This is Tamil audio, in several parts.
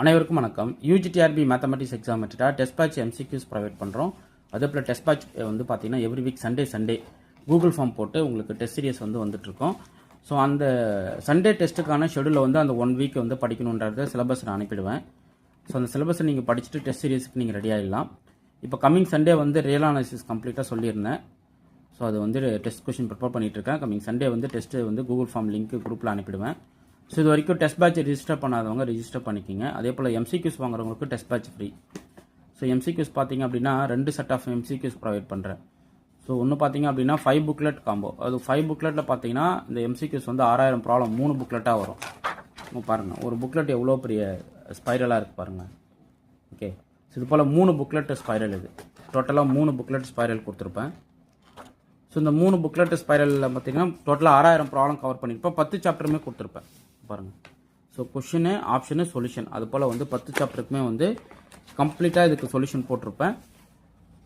அனைவருக்கும் வணக்கம். யூஜிடிஆர்பி மேத்தமெட்டிக்ஸ் எக்ஸாம் வச்சுட்டா டெஸ்ட் பேட்ச் எம்சிக்யூஸ் ப்ரொவைட் பண்ணுறோம். அதே போல் டெஸ்ட் பேட்ச் வந்து பார்த்தீங்கன்னா every week Sunday Google form போட்டு உங்களுக்கு டெஸ்ட் சீரியஸ் வந்து வந்துட்டுருக்கோம். ஸோ அந்த சண்டே டெஸ்ட்டுக்கான ஷெடியூலில் வந்து அந்த 1 வீக் வந்து படிக்கணுன்றத சிலபஸ் நான் அனுப்பிடுவேன். ஸோ அந்த சிலபஸை நீங்கள் படிச்சுட்டு டெஸ்ட் சீரியஸுக்கு நீங்கள் ரெடி ஆகிடலாம். இப்போ கம்மிங் சண்டே வந்து ரியல் அனாலிசிஸ் கம்ப்ளீட்டாக சொல்லியிருந்தேன். ஸோ அது வந்து டெஸ்ட் கொஷின் ப்ரிப்பேர் பண்ணிகிட்ருக்கேன். கம்மிங் சண்டே வந்து டெஸ்ட்டு வந்து கூகுள் ஃபார்ம் லிங்க் குரூப்பில் அனுப்பிடுவேன். ஸோ இது வரைக்கும் டெஸ்ட் பேட்ச் ரிஜிஸ்டர் பண்ணாதவங்க ரிஜிஸ்டர் பண்ணிக்கிங்க. அதே போல் எம்சிக்யூஸ் வாங்குறவங்களுக்கு test batch free. So MCQs பார்த்தீங்க அப்படின்னா 2 செட் ஆஃப் எம்சிக்யூஸ் ப்ரொவைட் பண்ணுறேன். ஸோ ஒன்று பார்த்தீங்க அப்படின்னா 5 புக்லெட் காம்போ. அது 5 புக்லெட்டில் பார்த்தீங்கன்னா இந்த எம்சிக்யூஸ் வந்து 6000 ப்ராப்ளம் 3 புக்லெட்டாக வரும். பாருங்கள், ஒரு புக்லெட் எவ்வளோ பெரிய ஸ்பைரலாக இருக்குது பாருங்கள். ஓகே, ஸோ இது போல் 3 புக்லெட் ஸ்பைரல். இது டோட்டலாக 3 புக்லெட் ஸ்பைரல் கொடுத்துருப்பேன். ஸோ இந்த 3 புக்லெட் ஸ்பைரலில் பார்த்தீங்கன்னா டோட்டலாக 6000 ப்ராப்ளம் கவர் பண்ணியிருப்பேன். 10 சாப்டருமே கொடுத்துருப்பேன் பாருங்கள். ஸோ கொஷினு, ஆப்ஷனு, சொல்யூஷன், அது போல் வந்து 10 சாப்டருக்குமே வந்து கம்ப்ளீட்டாக இதுக்கு சொல்யூஷன் போட்டிருப்பேன்.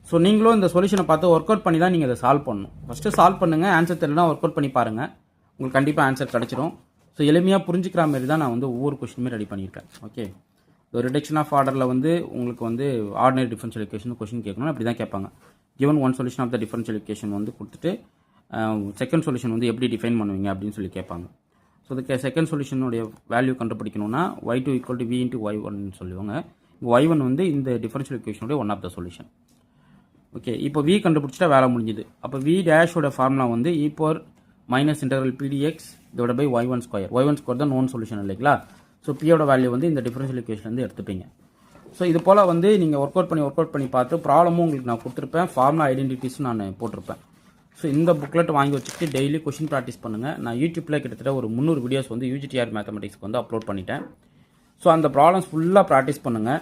ஸோ நீங்களும் இந்த சொல்யூஷனை பார்த்து ஒர்க் அவுட் பண்ணி தான் நீங்கள் இதை சால்வ் பண்ணணும். ஃபஸ்ட்டு சால்வ் பண்ணுங்கள். ஆன்சர் தெரியலனா ஒர்க் அவுட் பண்ணி பாருங்கள், உங்களுக்கு கண்டிப்பாக ஆன்சர் கிடச்சிடும். ஸோ எளிமையாக புரிஞ்சுக்கிற மாதிரி தான் நான் வந்து ஒவ்வொரு கொஷினுமே ரெடி பண்ணியிருக்கேன். ஓகே, ஒரு ரிடக்ஷன் ஆஃப் ஆர்டரில் வந்து உங்களுக்கு வந்து ஆர்டினரி டிஃபரன்ஷியல் ஈக்குவேஷன் கொஷின் கேட்கணும். அப்படி தான் கேட்பாங்க. Given one solution of the differential equation வந்து கொடுத்துட்டு செகண்ட் சொல்யூஷன் வந்து எப்படி டிஃபைன் பண்ணுவீங்க அப்படின்னு சொல்லி கேட்பாங்க. ஸோ இதுக்கு செகண்ட் சொல்யூஷனுடைய வேல்யூ கண்டுபிடிக்கணும்னா y2 equal to v into y1 சொல்லுவாங்க. y1 வந்து இந்த டிஃபரன்ஷியல் ஈக்குவேஷனுடைய one of the solution. Okay, இப்போ v கண்டுபிடிச்சிட்டா வேலை முடிஞ்சுது. அப்போ v டேஷோட ஃபார்முலா வந்து e power minus interval pdx இதோட by y1 square. y1 square தான் நோன் சொல்யூஷன் இல்லைங்களா? ஸோ பியோட வேல்யூ வந்து இந்த டிஃபரன்ஷியல் ஈக்குவேஷன் வந்து எடுத்துப்பீங்க. ஸோ இது போல் வந்து நீங்கள் ஒர்க் அவுட் பண்ணி பார்த்து ப்ராப்ளமும் உங்களுக்கு நான் கொடுத்துருப்பேன். ஃபார்முலா ஐடென்டிட்டிஸும் நான் போட்டிருப்பேன். ஸோ இந்த புக்லெட் வாங்கி வச்சுட்டு டெய்லி கொஷின் ப்ராக்டிஸ் பண்ணுங்கள். நான் யூடியூப்பில் கிட்டத்தட்ட ஒரு 300 வீடியோஸ் வந்து யூஜிடிஆர் மேத்தமெட்டிக்ஸ்க்கு வந்து அப்லோட் பண்ணிட்டேன். ஸோ அந்த ப்ராப்ளம்ஸ் ஃபுல்லாக ப்ராக்டிஸ் பண்ணுங்கள்.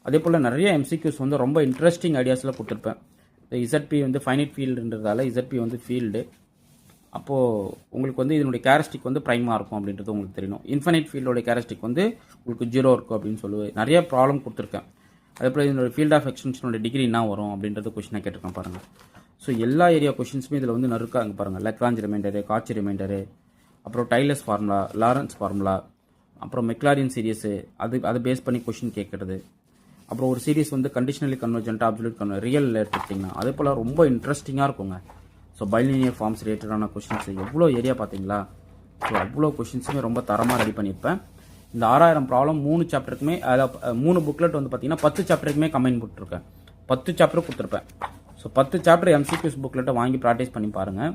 அதே போல் நிறைய எம்சிக்யூஸ் வந்து ரொம்ப இன்ட்ரெஸ்டிங் ஐடியாஸில் கொடுத்துருப்பேன். இசட்பி வந்து ஃபைனைட் ஃபீல்டுன்றதால இசட்பி வந்து ஃபீல்டு. அப்போது உங்களுக்கு வந்து இதனுடைய கேரஸ்டிக் வந்து ப்ரைமாக இருக்கும் அப்படின்றது உங்களுக்கு தெரியணும். இன்ஃபைனைட் ஃபீல்டோட கேரஸ்டிக் வந்து உங்களுக்கு 0 இருக்கும் அப்படின்னு சொல்லுவேன். நிறைய ப்ராப்ளம் கொடுத்துருக்கேன். அதே போல் இதனுடைய ஃபீல்ட் ஆஃப் எக்ஸ்டென்ஷனோட டிகிரி என்ன வரும் அப்படின்றது கொஷினாக கேட்டிருக்கேன் பாருங்கள். ஸோ எல்லா ஏரியா கொஷின்ஸுமே இதில் வந்து நறுக்காங்க பாருங்கள். லக்ராஞ்ச் ரிமைண்டரு, காட்சி ரிமைண்டரு, அப்புறம் டைலஸ் ஃபார்முலா, லாரன்ஸ் ஃபார்முலா, அப்புறம் மெக்லாரின் சீரியஸு, அதை பேஸ் பண்ணி கொஷின் கேட்குறது. அப்புறம் ஒரு சீரிஸ் வந்து கண்டிஷனலி கன்வர்ஜென்ட், அப்சல்யூட் ரியல் எடுத்துக்கிட்டிங்கன்னா அதே போல் ரொம்ப இன்ட்ரெஸ்டிங்காக இருக்குங்க. ஸோ பைலினியர் ஃபார்ம்ஸ் ரிலேட்டடான கொஷின்ஸ் எவ்வளோ ஏரியா பார்த்தீங்களா? ஸோ அவ்வளோ கொஷின்ஸுமே ரொம்ப தரமாக ரெடி பண்ணியிருப்பேன். இந்த 6000 ப்ராப்ளம் 3 சாப்டருக்குமே, அதாவது 3 புக்லெட் வந்து பார்த்தீங்கன்னா 10 சாப்டருக்குமே கம்பைன் போட்டுருக்கேன். 10 சாப்டர் கொடுத்துருப்பேன். ஸோ 10 சாப்டர் எம்சிக்யூஸ் புக்லெட்டை வாங்கி ப்ராக்டிஸ் பண்ணி பாருங்கள்.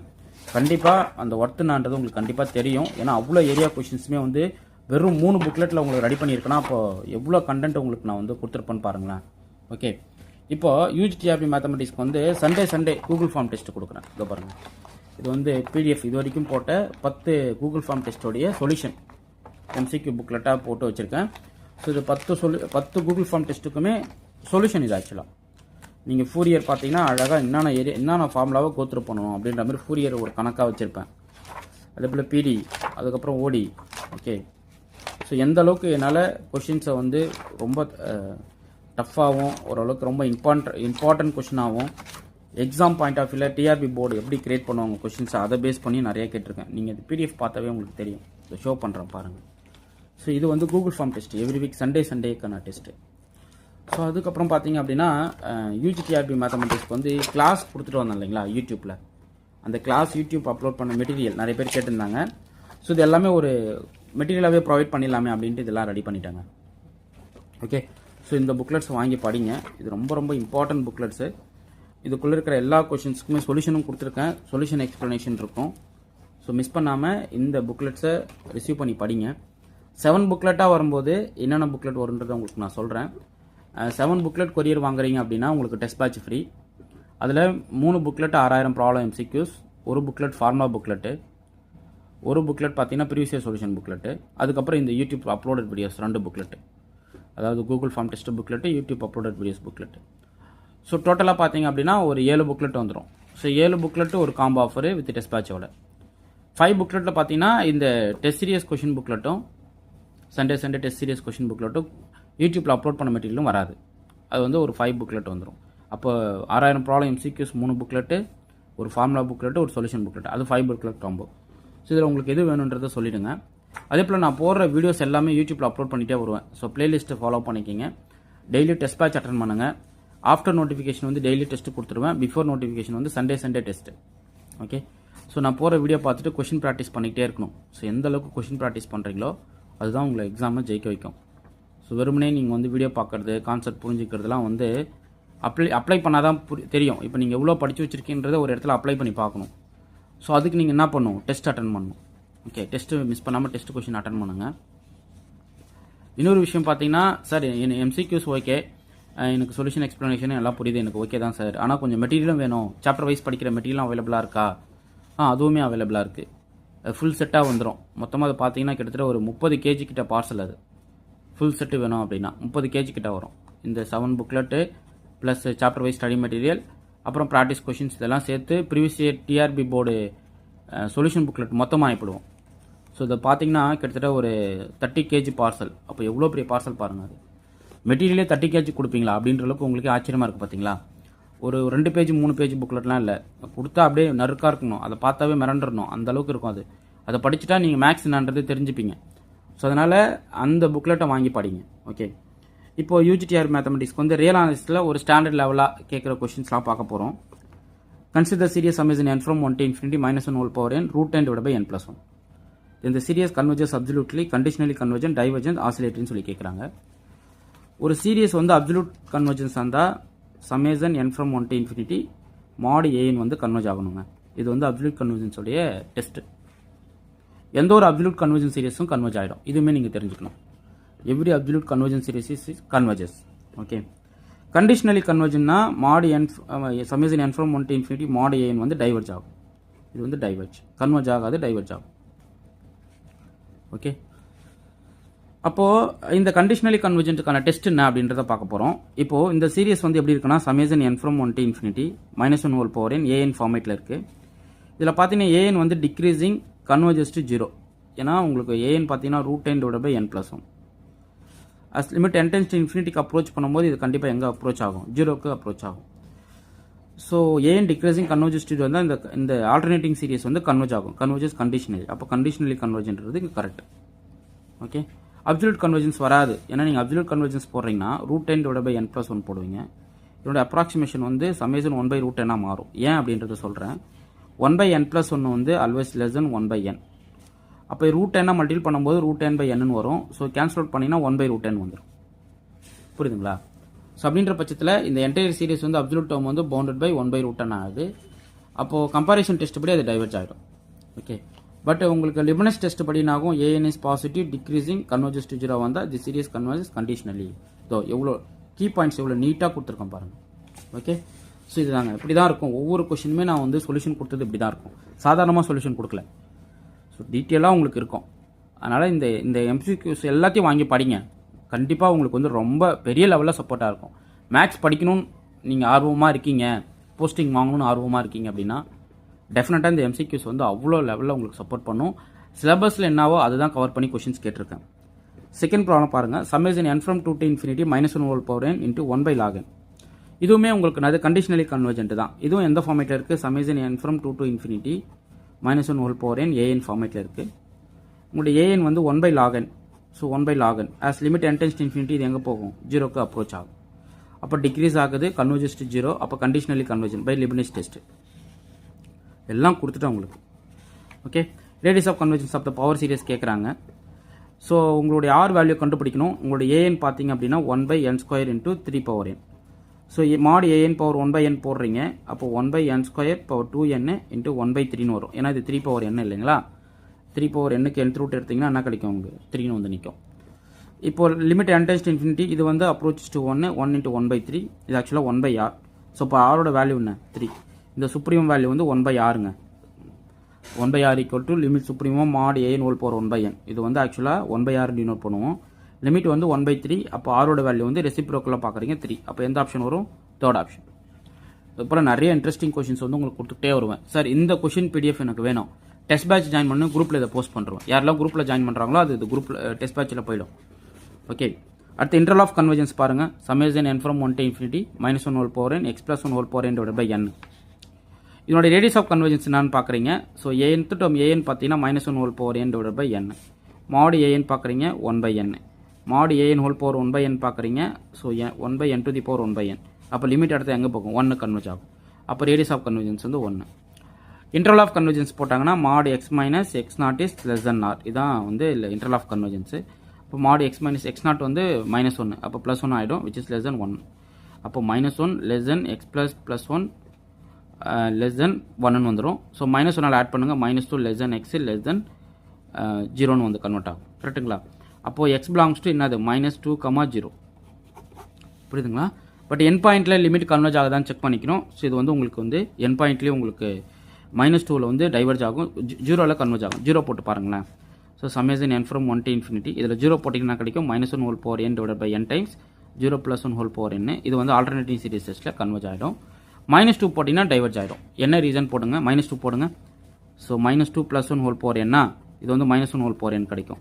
கண்டிப்பாக அந்த ஒர்த்துனான்றது உங்களுக்கு கண்டிப்பாக தெரியும். ஏன்னா அவ்வளோ ஏரியா கொஷின்ஸுமே வந்து வெறும் 3 புக்லெட்டில் உங்களுக்கு ரெடி பண்ணியிருக்கேன்னா அப்போ எவ்வளோ கண்டென்ட் உங்களுக்கு நான் வந்து கொடுத்துருப்பேன்னு பாருங்களேன். ஓகே, இப்போ யூஜிடிஆர்பி மேத்தமெட்டிக்ஸ்க்கு வந்து சண்டே கூகுள் ஃபார்ம் டெஸ்ட் கொடுக்குறேன். இதோ பாருங்கள், இது வந்து பிடிஎஃப் இது வரைக்கும் போட்ட 10 கூகுள் ஃபார்ம் டெஸ்ட்டோடைய சொல்யூஷன் எம்சிக்யூ புக்லெட்டாக போட்டு வச்சுருக்கேன். ஸோ இது 10 கூகுள் ஃபார்ம் டெஸ்ட்டுக்குமே சொல்யூஷன் இது. ஆக்சுவலாக நீங்கள் ஃபூரியர் பார்த்தீங்கன்னா அழகாக என்னென்ன ஃபார்முலாவை கோத்ரூ பண்ணணும் அப்படின்ற மாதிரி ஃபூரியர் ஒரு கணக்காக வச்சுருப்பேன். அதே போல் பிடி, அதுக்கப்புறம் ஓடி. ஓகே, ஸோ எந்த அளவுக்கு என்னால் கொஷின்ஸை வந்து ரொம்ப டஃப்பாகவும் ஓரளவுக்கு ரொம்ப இம்பார்ட்டன்ட் கொஷினாகவும் எக்ஸாம் பாயிண்ட் ஆஃப் வியூவில் டிஆர்பி போர்டு எப்படி கிரியேட் பண்ணுவாங்க கொஷின்ஸை அதை பேஸ் பண்ணி நிறைய கேட்டிருக்கேன். நீங்கள் இது பிடிஎஃப் பார்த்தாவே உங்களுக்கு தெரியும். இதை ஷோ பண்ணுறேன் பாருங்கள். ஸோ இது வந்து Google form test every week சண்டேக்கான டெஸ்ட்டு. ஸோ அதுக்கப்புறம் பார்த்தீங்க அப்படின்னா யூஜிடிஆர்பி மேத்தமெட்டிக்ஸ்க்கு வந்து கிளாஸ் கொடுத்துட்டு வந்தேன் இல்லைங்களா யூடியூப்பில். அந்த கிளாஸ் யூடியூப் அப்லோட் பண்ண மெட்டீரியல் நிறைய பேர் கேட்டிருந்தாங்க. ஸோ இது எல்லாமே ஒரு மெட்டீரியலாகவே ப்ரொவைட் பண்ணிடலாமே அப்படின்ட்டு இதெல்லாம் ரெடி பண்ணிட்டாங்க. ஓகே, ஸோ இந்த புக்லெட்ஸ் வாங்கி படிங்க. இது ரொம்ப ரொம்ப இம்பார்ட்டன்ட் புக்லெட்ஸு. இதுக்குள்ளே இருக்கிற எல்லா கொஷின்ஸுக்குமே சொல்யூஷனும் கொடுத்துருக்கேன். சொல்யூஷன் எக்ஸ்ப்ளனேஷன் இருக்கும். ஸோ மிஸ் பண்ணாமல் இந்த புக்லெட்ஸை ரிசீவ் பண்ணி படிங்க. 7 புக்லெட்டாக வரும்போது என்னென்ன புக்லெட் வருன்றதை உங்களுக்கு நான் சொல்கிறேன். 7 புக்லெட் கொரியர் வாங்குறீங்க அப்படின்னா உங்களுக்கு டெஸ்ட் பேட்ச் ஃப்ரீ. அதில் 3 புக்லெட் 6000 ப்ராப்ளம் எம்சிக்யூஸ், ஒரு புக்லெட் ஃபார்முலா புக்லெட்டு, ஒரு புக்லெட் பார்த்தீங்கன்னா ப்ரீவியஸ் இயர் சொல்யூஷன் புக்லெட்டு, அதுக்கப்புறம் இந்த யூடியூப் அப்லோடட் வீடியோஸ் 2 புக்லெட்டு, அதாவது Google form test booklet, YouTube uploaded videos booklet. So டோட்டலாக பார்த்தீங்க அப்படின்னா ஒரு 7 புக்லெட் வந்துடும். ஸோ 7 புக்லெட்டு ஒரு காம்போ ஆஃபரு வித் டெஸ்ட் பேட்சோட. 5 புக்லெட்டில் பார்த்தீங்கன்னா இந்த டெஸ்ட் சீரியஸ் கொஷின் புக்லெட்டும் சண்டே டெஸ்ட் சீரியஸ் கொஷின் புக்லெட்டும் யூடியூப்பில் அப்லோட் பண்ண மெட்டீரியலும் வராது. அது வந்து ஒரு 5 புக்லெட் வந்துடும். அப்போ 6000 ப்ராப்ளம் எம்சிக்யூஸ் 3 புக்லெட்டு, ஒரு ஃபார்முலா புக்லெட்டு, ஒரு சொல்யூஷன் புக்லெட், அது 5 புக்லெட் காம்போ. ஸோ இதில் உங்களுக்கு எது வேணுன்றதை சொல்லிவிடுங்க. அதே போல் நான் போடுற வீடியோஸ் எல்லாமே யூடியூப்பில் அப்லோட் பண்ணிகிட்டே வருவேன். ஸோ பிளேலிஸ்ட்டை ஃபாலோ பண்ணிக்கிங்க. டெய்லி டெஸ்ட் பேட்ச் அட்டன் பண்ணுங்கள். ஆஃப்டர் நோட்டிஃபிகேஷன் வந்து டெய்லி டெஸ்ட்டு கொடுத்துருவேன். பிஃபோர் நோட்டிஃபிகேஷன் வந்து சண்டே டெஸ்ட்டு. ஓகே, ஸோ நான் போகிற வீடியோ பார்த்துட்டு கொஷின் ப்ராக்டிஸ் பண்ணிக்கிட்டே இருக்கணும். ஸோ எந்த அளவுக்கு கொஷின் ப்ராக்டிஸ் பண்ணுறீங்களோ அதுதான் உங்களை எக்ஸாமில் ஜெயிக்க வைக்கும். ஸோ வெறுமனே நீங்கள் வந்து வீடியோ பார்க்குறது, கான்செப்ட் புரிஞ்சுக்கிறதுலாம் வந்து அப்ளை பண்ணால் தான் தெரியும். இப்போ நீங்கள் எவ்வளோ படித்து வச்சுருக்கீன்றதை ஒரு இடத்துல அப்ளை பண்ணி பார்க்கணும். ஸோ அதுக்கு நீங்கள் என்ன பண்ணணும்? டெஸ்ட் அட்டன் பண்ணணும். ஓகே, டெஸ்ட்டு மிஸ் பண்ணாமல் டெஸ்ட் கொஷின் அட்டன் பண்ணுங்கள். இன்னொரு விஷயம் பார்த்தீங்கன்னா, சார் எம்சிக்யூஸ் ஓகே, எனக்கு சொல்யூஷன் எக்ஸ்ப்ளனேஷன் எல்லாம் புரியுது, எனக்கு ஓகே தான் சார், ஆனால் கொஞ்சம் மெட்டீரியலும் வேணும், சாப்டர் வைஸ் படிக்கிற மெட்டீரியலும் அவைலபிளாக இருக்கா? அதுவுமே அவைலபிளாக இருக்குது. ஃபுல் செட்டாக வந்துடும். மொத்தமாக அது பார்த்தீங்கன்னா கிட்டத்தட்ட ஒரு 30 kg கிட்ட பார்சல். அது ஃபுல் செட்டு வேணும் அப்படின்னா 30 kg கிட்ட வரும். இந்த 7 booklet plus chapter wise study material, அப்புறம் ப்ராக்டிஸ் கொஷின்ஸ் இதெல்லாம் சேர்த்து previous year TRB board solution booklet மொத்தமாக அனுப்பிடுவோம். ஸோ இதை பார்த்தீங்கன்னா கிட்டத்தட்ட ஒரு 30 kg பார்சல். அப்போ எவ்வளோ பெரிய பார்சல் பாருங்கள். அது மெட்டீரியலே 30 kg கொடுப்பீங்களா அப்படின்ற அளவுக்கு உங்களுக்கு ஆச்சரியமாக இருக்குது பார்த்தீங்களா. ஒரு 2 பேஜ் 3 பேஜ் புக்லெட்லாம் இல்லை, கொடுத்தா அப்படியே நறுக்காக இருக்கணும், அதை பார்த்தாவே மிரண்டுறணும், அந்த அளவுக்கு இருக்கும். அதை படிச்சுட்டா நீங்கள் மேக்ஸ் என்னன்றது தெரிஞ்சுப்பீங்க. ஸோ அதனால் அந்த புக்லெட்டை வாங்கி படிங்க. ஓகே, இப்போது யூஜிடிஆர் மேத்தமெட்டிக்ஸ்க்கு வந்து ரியல் அனாலிசிஸில் ஒரு ஸ்டாண்டர்ட் லெவலாக கேட்குற கொஷின்ஸ்லாம் பார்க்க போகிறோம். Consider series sum is in n from 1 to infinity minus 1 whole power n root n divided by n plus 1. இந்த series converges absolutely, conditionally convergent, divergent, ஆசிலேட்டரின்னு சொல்லி கேட்குறாங்க. ஒரு சீரியஸ் வந்து அப்சல்யூட் கன்வர்ஜென்ஸ் இருந்தால் summation n from 1 to infinity mod an வந்து கன்வர்ஜ் ஆகணுங்க. இது வந்து அப்சல்யூட் கன்வர்ஜென்ஸோடைய டெஸ்ட். எந்த ஒரு அப்சல்யூட் கன்வர்ஜென்ஸ் சீரியஸும் கன்வர்ஜ் ஆகிடும். இதுவுமே நீங்கள் தெரிஞ்சுக்கணும். Every absolute convergence series is converges. Okay, conditionally கன்வர்ஜன்னா mod n summation n from 1 to infinity mod an வந்து டைவர்ஜ் ஆகும். இது வந்து டைவர்ஜ், கன்வர்ஜ் ஆகாது, டைவர்ஜ் ஆகும். ஓகே, அப்போது இந்த கண்டிஷனலி கன்வர்ஜென்ட்டுக்கான டெஸ்ட் என்ன அப்படின்றத பார்க்க போகிறோம். இப்போது இந்த சீரியஸ் வந்து எப்படி இருக்குன்னா, summation n from 1 to infinity minus 1 whole power n an ஃபார்மேட்டில் இருக்குது. இதில் பார்த்தீங்கன்னா an வந்து டிக்ரீசிங் கன்வர்ஜஸ் டு 0. ஏன்னா உங்களுக்கு an பார்த்தீங்கன்னா √n divided by n plus 1. As limit n tends to infinity approach பண்ணும்போது இது கண்டிப்பாக எங்கே அப்ரோச் ஆகும்? 0க்கு அப்ரோச் ஆகும். So an decreasing converges to 0 வந்தால் இந்த ஆல்டர்னேட்டிங் சீரியஸ் வந்து கன்வர்ஜ் ஆகும். Converges conditionally. அப்போ கண்டிஷனலி கன்வர்ஜென்ட்றது இங்கே கரெக்ட். ஓகே, அப்சல்யூட் கன்வர்ஜென்ஸ் வராது. ஏன்னா நீங்கள் அப்சல்யூட் கன்வர்ஜென்ஸ் போடுறீங்கன்னா √n divided by n plus 1 போடுவீங்க. இதோட அப்ராக்சிமேஷன் வந்து சமேசன் 1/√n மாறும். ஏன் அப்படின்றத சொல்கிறேன். 1/n plus 1 வந்து ஆல்வேஸ் லெஸ் தென் 1/n. அப்போ √n மல்டிபிள் பண்ணும்போது √n/n வரும். ஸோ கேன்சல் அவுட் பண்ணிங்கன்னா 1/√n வந்துடும். புரியுதுங்களா? ஸோ அப்படின்ற பட்சத்தில் இந்த என்டையர் சீரிஸ் வந்து அப்சல்யூட் டேர்ம் வந்து பவுண்டட் பை 1/√n ஆகுது. அப்போது கம்பாரிசன் டெஸ்ட் படி அது டைவர்ஜ் ஆகிடும். ஓகே, பட் உங்களுக்கு லிபனஸ் டெஸ்ட் படினாகும் an is positive decreasing converges to 0 வந்தால் the series converges conditionally. So எவ்வளோ கீ பாயிண்ட்ஸ் எவ்வளோ நீட்டாக கொடுத்துருக்கோம் பாருங்கள். ஓகே, ஸோ இதுதாங்க, இப்படி தான் இருக்கும். ஒவ்வொரு கொஷினுமே நான் வந்து சொல்யூஷன் கொடுத்தது இப்படி தான் இருக்கும். சாதாரணமாக சொல்யூஷன் கொடுக்கல. ஸோ டீட்டெயிலாக உங்களுக்கு இருக்கும். அதனால் இந்த எம்சிக்யூஸ் எல்லாத்தையும் வாங்கி படிங்க. கண்டிப்பாக உங்களுக்கு வந்து ரொம்ப பெரிய லெவலில் சப்போர்ட்டாக இருக்கும். மேக்ஸ் படிக்கணும்னு நீங்கள் ஆர்வமாக இருக்கீங்க, போஸ்டிங் வாங்கணும்னு ஆர்வமாக இருக்கீங்க அப்படின்னா டெஃபினட்டாக இந்த எம்சிக்யூஸ் வந்து அவ்வளோ லெவலில் உங்களுக்கு சப்போர்ட் பண்ணும். சிலபஸில் என்னவோ அதுதான் கவர் பண்ணி கொஷின்ஸ் கேட்டிருக்கேன். செகண்ட் ப்ராப்ளம் பாருங்கள். Summation n from 2 to infinity minus 1 whole power n into 1/log n. இதுவுமே உங்களுக்கு அது கண்டிஷனலி கன்வர்ஜென்ட் தான். இதுவும் எந்த ஃபார்மேட்டில் இருக்குது? Summation n from 2 to infinity minus 1 whole power n an ஃபார்மேட்டில் இருக்குது. உங்களுடைய an வந்து 1/log n. So 1/log n as limit n tends to infinity இது எங்கே போகும்? 0க்கு அப்ரோச் ஆகும். அப்போ டிக்ரீஸ் ஆகுது, கன்வர்ஜஸ் டு 0. அப்போ conditionally convergent by Leibniz test எல்லாம் கொடுத்துட்டோம் உங்களுக்கு. Okay, radius of convergence of the power series கேட்குறாங்க. ஸோ உங்களுடைய ஆர் வேல்யூ கண்டுபிடிக்கணும். உங்களுடைய ஏஎன் பார்த்தீங்க அப்படின்னா 1/n² into 3 power n. So mod an power 1/n போடுறீங்க. அப்போ 1/n² பவர் 2n into 1/3 வரும். ஏன்னா இது 3 power n இல்லைங்களா? 3 power n-க்கு nth ரூட் எடுத்திங்கன்னா என்ன கிடைக்கும்? உங்களுக்கு 3 வந்து நிற்கும். இப்போ limit n tends to infinity இது வந்து அப்ரோச் டு 1 into 1/3. இது ஆக்சுவலாக 1/r. ஸோ இப்போ ஆரோட வேல்யூ என்ன? 3. இந்த சுப்ரீம் வேல்யூ வந்து 1/rங்க. 1/r equal to limit supremum mod an whole power 1/n. இது வந்து ஆக்சுவலாக 1/r டினோட் பண்ணுவோம். லிமிட் வந்து 1/3. அப்போ ஆரோட வேல்யூ வந்து ரெசிப்ரோக்கலாக பார்க்குறீங்க 3. அப்போ எந்த ஆப்ஷன் வரும்? Third option. அப்புறம் நிறைய இன்ட்ரெஸ்டிங் கொஷின்ஸ் வந்து உங்களுக்கு கொடுத்துட்டே வருவேன். சார் இந்த கொஷின் PDF எனக்கு வேணும், டெஸ்ட் பேட்ச் ஜாயின் பண்ணு, குரூப்பில் இதை போஸ்ட் பண்ணுறோம். யாரெல்லாம் குரூப்பில் ஜாயின் பண்ணுறாங்களோ அது இது குரூப்பில் டெஸ்ட் பேட்சில் போயிடும். ஓகே, அடுத்து இன்டர்வல் ஆஃப் கன்வர்ஜென்ஸ் பாருங்கள். Summation n from 1 to infinity minus 1 whole power n x plus 1 whole power n divided by n. இதனுடைய ரேடியஸ் ஆஃப் கன்வர்ஜென்ஸ் என்னன்னு பார்க்குறீங்க. ஸோ nth டேர்ம் an பார்த்தீங்கன்னா -1 whole power n divided by n. மாடு ஏஎன் பார்க்குறீங்க 1/n, மாடு ஏஎன் ஹோல் பவர் 1/n பார்க்குறீங்க. So 1/n to the power 1/n. அப்போ லிமிட் அடுத்து எங்கே போகும்? 1 கன்வெர்ஜ் ஆகும். அப்போ ரேடியஸ் ஆஃப் கன்வர்ஜென்ஸ் வந்து 1. இன்டர்வல் ஆஃப் கன்வர்ஜென்ஸ் போட்டாங்கன்னா mod x minus x naught is less than R. இதான் வந்து இன்டர்வல் ஆஃப் கன்வர்ஜென்ஸு. இப்போ மாடு எக்ஸ் மைனஸ் எக்ஸ் நாட் வந்து -1, அப்போ +1 ஆகிடும், விச் இஸ் லெஸ் தென் 1. அப்போ -1 less than x ++1 less than 1ன்னு வந்துடும். ஸோ -1 ஆட் பண்ணுங்கள், -2 less than x less than 0ன்னு வந்து கன்வெர்ட் ஆகும். கரெக்டுங்களா? அப்போது எக்ஸ் பிலாங்ஸ் டு என்னது? -2, 0. புரியுதுங்களா? பட் என் பாயிண்ட்டில் லிமிட் கன்வெர்ஜ் ஆகுதான்னு செக் பண்ணிக்கணும். ஸோ இது வந்து உங்களுக்கு வந்து என் பாயிண்ட்லேயே உங்களுக்கு -2ல் வந்து டைவர்ஜ் ஆகும், 0ல் கன்வெர்ஜ் ஆகும். 0 போட்டு பாருங்களேன். So summation n from 1 to infinity. இதில் 0 போட்டிங்கன்னா கிடைக்கும் -1 whole power n divided by n times 0 + 1 whole power n. இது வந்து ஆல்டர்னேட்டிங் சீரிஸ் டெஸ்ட்டில் கன்வெர்ஜ் ஆகிடும். -2 போட்டிங்கன்னா டைவர்ஜ் ஆகிடும். என்ன ரீசன் போடுங்க? -2 போடுங்க. ஸோ -2 + 1 whole power n, இது வந்து -1 whole power n கிடைக்கும்.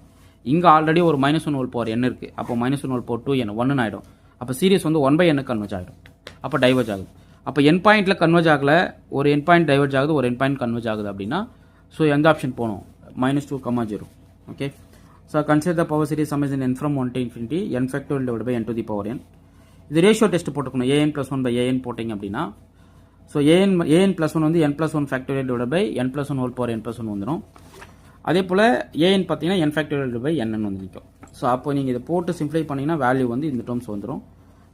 இங்கே ஆல்ரெடி ஒரு -1 whole power n இருக்குது. அப்போ -1 whole power 2n 1ன்னு ஆகிடும். அப்போ சீரிஸ் வந்து 1/n கன்வெர்ஜ் ஆகிடும். அப்போ டைவர்ஜ் ஆகுது. அப்போ என் பாயிண்ட்டில் கன்வெர்ஜ் ஆகலை, ஒரு என் பாயிண்ட் டைவர்ஜ் ஆகுது, ஒரு என் பாயிண்ட் கன்வெர்ஜ் ஆகுது அப்படின்னா ஸோ எந்த ஆப்ஷன் போகணும்? -2, 0. Okay. So consider the power series summation n from 1 to infinity n factorial divided by n to the power n. இது ரேஷியோ டெஸ்ட் போட்டுக்கணும். an + 1/an போட்டிங்க அப்படின்னா ஸோ an + 1 வந்து n + 1 factorial divided by n + 1 whole power n + 1 வந்துடும். அதே போல் an பார்த்தீங்கன்னா n factorial divided by n வந்து நிற்கும். ஸோ அப்போ நீங்கள் இதை போட்டு சிம்ப்ளை பண்ணிங்கன்னா வேல்யூ வந்து இந்த டேர்ம்ஸ் வந்துடும்.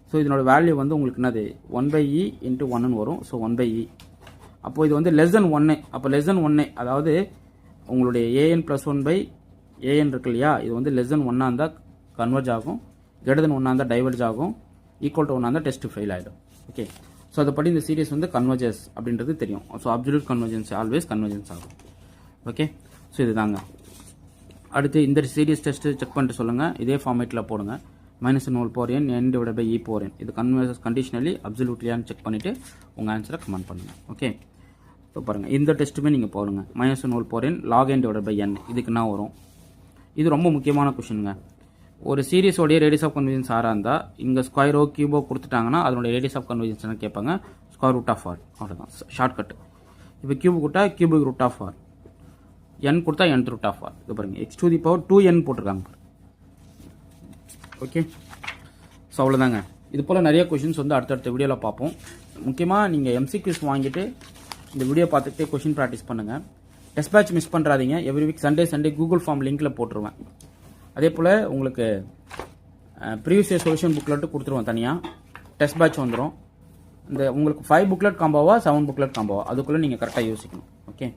ஸோ இதனோட வேல்யூ வந்து உங்களுக்கு என்னது? 1/e × 1ன்னு வரும். So 1/e. அப்போது இது வந்து லெஸ் தென் 1. அப்போ லெஸ் தென் 1, அதாவது உங்களுடைய an + 1/an இருக்கு இல்லையா, இது வந்து லெஸ் தென் 1 இருந்தால் கன்வெர்ஜ் ஆகும், கிரேட்டர் தென் 1 இருந்தால் டைவர்ஜ் ஆகும், ஈக்குவல் டு 1 இருந்தால் டெஸ்ட் ஃபெயில் ஆகிடும். ஓகே. ஸோ அதுபடி இந்த சீரிஸ் வந்து கன்வெர்ஜஸ் அப்படின்றது தெரியும். So absolute convergence always convergence ஆகும். ஓகே. ஸோ இதுதாங்க. அடுத்து இந்த சீரிஸ் டெஸ்ட்டு செக் பண்ணிட்டு சொல்லுங்கள். இதே ஃபார்மேட்டில் போடுங்க. -1 whole power n n divided by e power n. இது கன்வெர்ஜஸ் கண்டிஷனலி அப்சல்யூட்லியான்னு செக் பண்ணிவிட்டு உங்கள் ஆன்சரை கமெண்ட் பண்ணுங்கள். ஓகே. இப்போ பாருங்கள், இந்த டெஸ்ட்டுமே நீங்கள் போடுங்க. -1 whole power n log n divided by n. இதுக்கு என்ன வரும்? இது ரொம்ப முக்கியமான கொஷினுங்க. ஒரு சீரிஸோடைய ரேடியஸ் ஆஃப் கன்வர்ஜென்ஸ் ஆராக இருந்தால் இங்கே ஸ்கொயரோ கியூபோ கொடுத்துட்டாங்கன்னா அதனுடைய ரேடியஸ் ஆஃப் கன்வர்ஜென்ஸ் கேட்பாங்க. √r. அவ்வளோதான் ஷார்ட்கட். இப்போ கியூப் கொடுத்தா கியூபிக் √r, n கொடுத்தா n√r. இது பாருங்கள், x to the power 2n போட்டிருக்காங்க. ஓகே. ஸோ அவ்வளோதாங்க. இது போல் நிறைய கொஷின்ஸ் வந்து அடுத்தடுத்த வீடியோவில் பார்ப்போம். முக்கியமாக நீங்கள் எம்சிக்யூஸ் வாங்கிட்டு இந்த வீடியோ பார்த்துக்கிட்டே கொஷின் ப்ராக்டிஸ் பண்ணுங்கள். டெஸ்ட் பேட்ச் மிஸ் பண்ணுறாதீங்க. Every week Sunday Google form லிங்க்கில் போட்டுருவேன். அதே போல் உங்களுக்கு ப்ரீவியஸ் இயர் சொல்யூஷன் புக்லெட்டு கொடுத்துருவேன் தனியாக. டெஸ்ட் பேட்ச் வந்துடும். இந்த உங்களுக்கு 5 புக்லெட் காம்போவா 7 புக்லெட் காம்போவா அதுக்குள்ளே நீங்கள் கரெக்டாக யோசிக்கணும். ஓகே.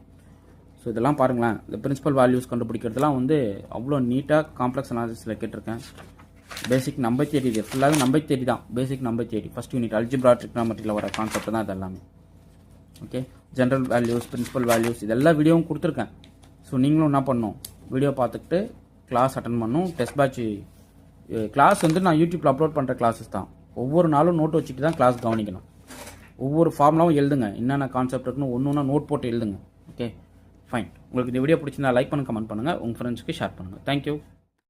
ஸோ இதெல்லாம் பாருங்களேன். இந்த பிரின்சிபல் வேல்யூஸ் கண்டுபிடிக்கிறதுலாம் வந்து அவ்வளோ நீட்டாக காம்ப்ளெக்ஸ் அனாலிசிஸில் கேட்டிருக்கேன். பேசிக் நம்பர் தியரி, இது ஃபுல்லாகவே நம்பர் தியரி தான். Basic number theory first unit algebra ட்ரிக்னாமெட்ரியில் வர கான்செப்ட் தான் இது எல்லாமே. ஓகே. ஜென்ரல் வேல்யூஸ், பிரின்சிபல் வேல்யூஸ் இதெல்லாம் வீடியோவும் கொடுத்துருக்கேன். ஸோ நீங்களும் என்ன பண்ணணும்? வீடியோ பார்த்துக்கிட்டு கிளாஸ் அட்டன் பண்ணணும். டெஸ்ட் பேட்ச் கிளாஸ் வந்து நான் யூடியூப்பில் அப்லோட் பண்ணுற கிளாஸஸ் தான். ஒவ்வொரு நாளும் நோட் வச்சுட்டு தான் கிளாஸ் கவனிக்கணும். ஒவ்வொரு ஃபார்முலாவும் எழுதுங்க. என்னென்ன கான்செப்ட் இருக்குன்னு ஒன்று நோட் போட்டு எழுதுங்க. Okay fine. உங்களுக்கு இந்த வீடியோ பிடிச்சிருந்தா லைக் பண்ணுங்கள், கமெண்ட் பண்ணுங்கள், உங்கள் ஃப்ரெண்ட்ஸ்க்கு ஷேர் பண்ணுங்கள். தேங்க்யூ.